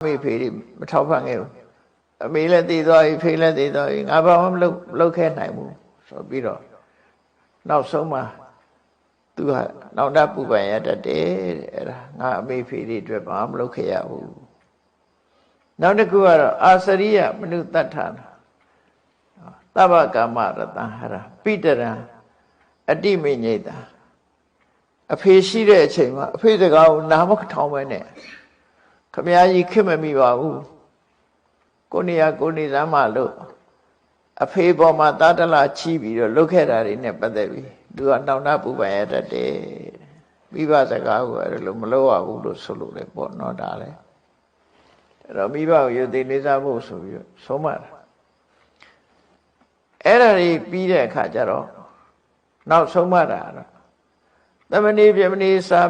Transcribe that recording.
မေဖေးမထောက်ဖန်ခဲ့ဘူးအမေလည်းတည်သွားပြီဖေးလည်းတည်သွားပြီငါဘာမှမလုပ်ခဲ့နိုင်ဘူးဆိုပြီးတော့နောက်ဆုံးမှာသူကနောင်တပူပန်ရတတ်တယ်အဲ့ဒါငါအမေဖေးတွေအတွက်ဘာမှမလုပ်ခဲ့ရဘူးနောက်တစ်ခုကတော့အာစရိယမနုတ္ထာသဗ္ဗကာမရတံဟရပိတရံအတိမိညိတာအဖေရှိတဲ့အချိန်မှာအဖေစကားကိုနားမထောင်ပဲနဲ့ခမည်းကြီးခင်မမိပါဘူးကိုနေရကိုနေစမ်းမလို့အဖေပေါ်မှာတာတလာချီးပြီးတော့လုတ်ခဲ့တာတွေနဲ့ပတ်သက်ပြီးသူကနောင်တပူပန်ရတတ်တယ်မိဘစကားကိုအဲ့လိုမလုပ်ရဘူးလို့ဆိုလို့လေပေါ့နော်ဒါလေအဲ့တော့မိဘကိုယုံသိနေစားဖို့ဆိုပြီးတော့ဆုံးမတာအဲ့ဒါတွေပြီးတဲ့အခါကျတော့နောက်ဆုံးမတာတော့သမဏေပြမဏေစာ